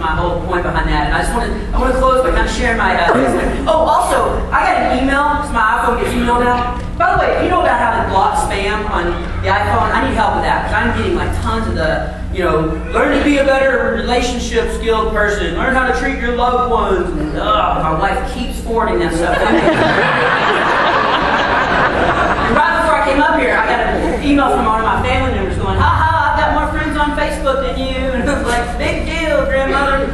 my whole point behind that. And I want to close by kind of sharing my oh, also, I got an email, because my iPhone gets email now. By the way, if you know about how to block spam on the iPhone, I need help with that, because I'm getting like tons of the, learn to be a better relationship skilled person, learn how to treat your loved ones. And, my wife keeps forwarding that stuff. And right before I came up here, I got an email from one of my family members going, ha ha, I've got more friends on Facebook than you. And I was like, big deal, grandmother.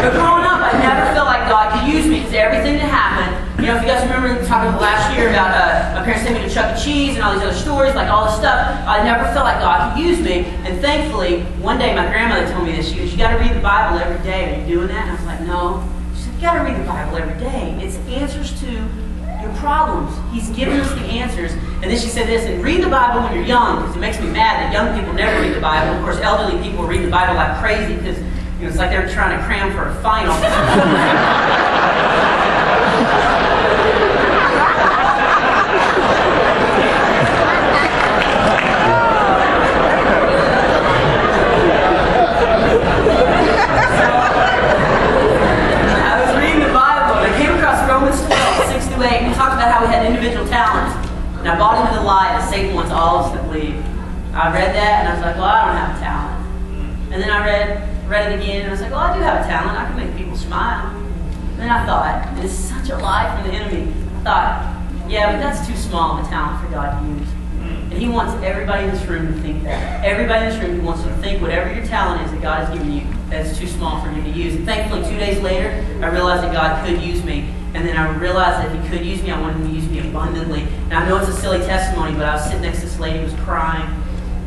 But growing up, I never felt like God could use me, because everything that happened, if you guys remember talking last year about my parents sent me to Chuck E. Cheese and all these other stories, like all this stuff, I never felt like God could use me. And thankfully, one day my grandmother told me this. She goes, you got to read the Bible every day. Are you doing that? And I was like, no. She said, you got to read the Bible every day. It's answers to your problems. He's given us the answers. And then she said this, and read the Bible when you're young, because it makes me mad that young people never read the Bible. Of course, elderly people read the Bible like crazy, because it's like they're trying to cram for a final. We talked about how we had individual talents, and I bought into the lie that Satan wants all of us to believe. I read that, and I was like, well, I don't have a talent. And then I read it again, and I was like, well, I do have a talent. I can make people smile. And then I thought, and it's such a lie from the enemy, I thought, yeah, but that's too small of a talent for God to use. And He wants everybody in this room to think that. Everybody in this room, He wants you to think whatever your talent is that God has given you, that's too small for Him to use. And thankfully, 2 days later, I realized that God could use me. And then I realized that if He could use me, I wanted Him to use me abundantly. And I know it's a silly testimony, but I was sitting next to this lady who was crying.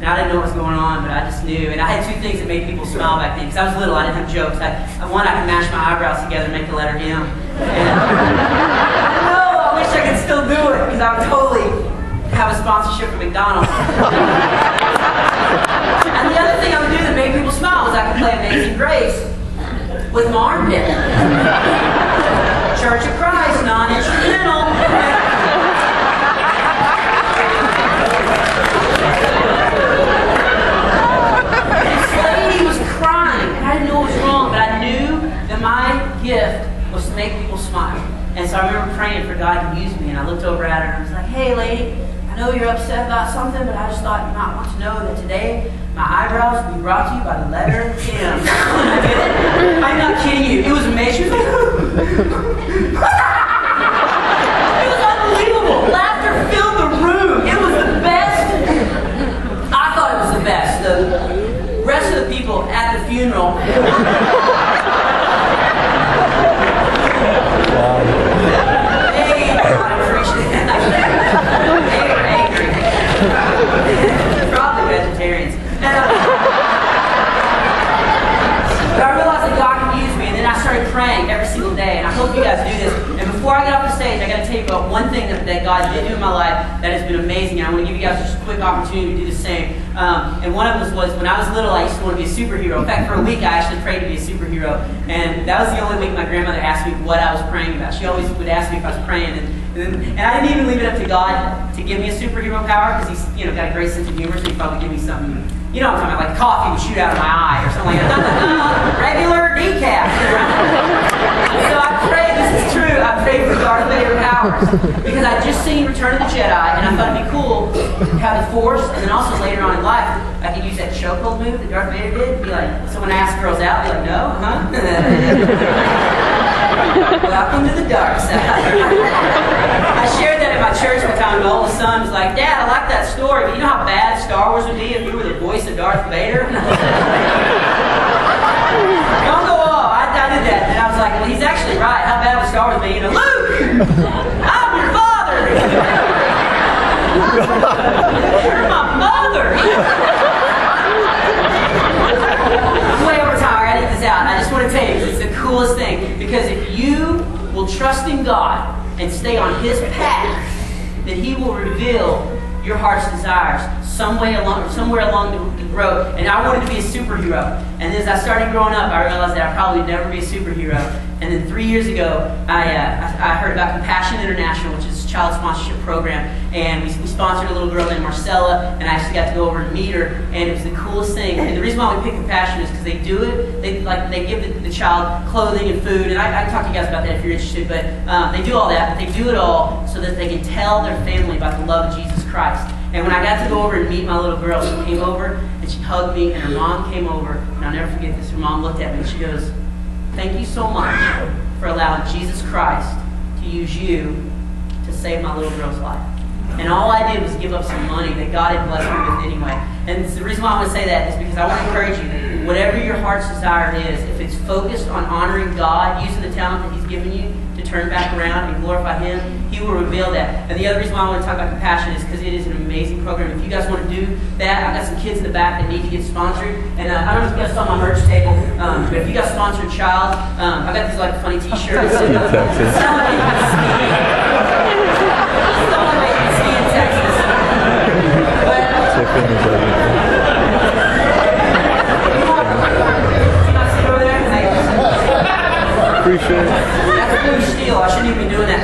And I didn't know what was going on, but I just knew. And I had two things that made people smile back then. Because I was little, I didn't have jokes. One, I could mash my eyebrows together and make the letter M. And I know, I wish I could still do it, because I would totally have a sponsorship from McDonald's. And the other thing I would do that made people smile was I could play Amazing Grace with my armpit. Church of Christ, non-instrumental. This lady was crying, and I didn't know what was wrong, but I knew that my gift was to make people smile. And so I remember praying for God to use me, and I looked over at her, and I was like, hey, lady, I know you're upset about something, but I just thought you might want to know that today my eyebrows will be brought to you by the letter M. I'm not kidding you. It was amazing. She was like, it was unbelievable. Laughter filled the room. It was the best. I thought it was the best. The rest of the people at the funeral. They were angry. Probably vegetarians. But I realized that God could use me, and then I started praying every single day, and I hope you guys do this. And before I get off the stage, I got to tell you about one thing that God did do in my life that has been amazing, and I want to give you guys just a quick opportunity to do the same. And one of them was when I was little, I used to want to be a superhero. In fact, for a week, I actually prayed to be a superhero, and that was the only week my grandmother asked me what I was praying about. She always would ask me if I was praying, and I didn't even leave it up to God to give me a superhero power, because He's got a great sense of humor, so He'd probably give me something, what I'm talking about, like coffee would shoot out of my eye or something like that. Regular decaf. So I prayed, this is true, I prayed for Darth Vader powers, because I'd just seen Return of the Jedi, and I thought it'd be cool to have the Force, and then also later on in life, I could use that chokehold move that Darth Vader did. Be like, someone asks girls out, be like, no, huh? Welcome to the dark side. I shared that at my church one time, and my oldest son was like, Dad, I like that story, but you know how bad Star Wars would be if you were the voice of Darth Vader? Don't go off. I did that, and I was like, well, he's actually right. How bad would Star Wars be? Luke! I'm your father! You're my mother! I'm way over time. I gotta get this out. I just want to tell you, it's the coolest thing. Because if you will trust in God and stay on His path, then He will reveal your heart's desires somewhere along wrote, and I wanted to be a superhero. And as I started growing up, I realized that I'd probably never be a superhero. And then 3 years ago, I heard about Compassion International, which is a child sponsorship program. And we sponsored a little girl named Marcella, and I actually got to go over and meet her. And it was the coolest thing. And the reason why we picked Compassion is because they do it. They give the child clothing and food. And I can talk to you guys about that if you're interested. But they do all that. But they do it all so that they can tell their family about the love of Jesus Christ. And when I got to go over and meet my little girl, she came over and she hugged me, and her mom came over, and I'll never forget this. Her mom looked at me and she goes, "Thank you so much for allowing Jesus Christ to use you to save my little girl's life." And all I did was give up some money that God had blessed me with anyway. And the reason why I want to say that is because I want to encourage you, whatever your heart's desire is, if it's focused on honoring God, using the talent that He's given you to turn back around and glorify Him, He will reveal that. And the other reason why I want to talk about Compassion is because it is an amazing program. If you guys want to do that, I've got some kids in the back that need to get sponsored. And I don't know if you guys saw my merch table, but if you guys sponsor a child, I've got these like funny t-shirts. Appreciate it. That's a blue steel. I shouldn't even be doing that.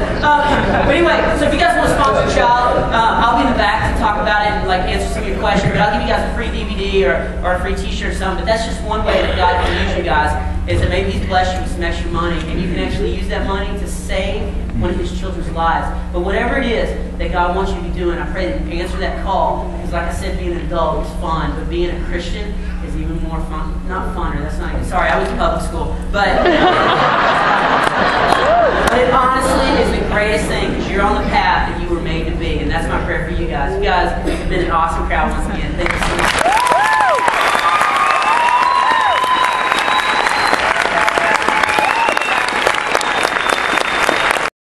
But anyway, so if you guys want to sponsor a child, I'll be in the back to talk about it and like answer some of your questions. But I'll give you guys a free DVD or a free T-shirt or something. But that's just one way that God can use you guys. Is that maybe He's blessed you with some extra money, and you can actually use that money to save one of His children's lives. But whatever it is that God wants you to be doing, I pray that you answer that call. Because like I said, being an adult is fun, but being a Christian is even more fun. Not funner. That's not even. Sorry, I was in public school, but. But it honestly is the greatest thing because you're on the path that you were made to be, and that's my prayer for you guys. You guys have been an awesome crowd once again. Thank you.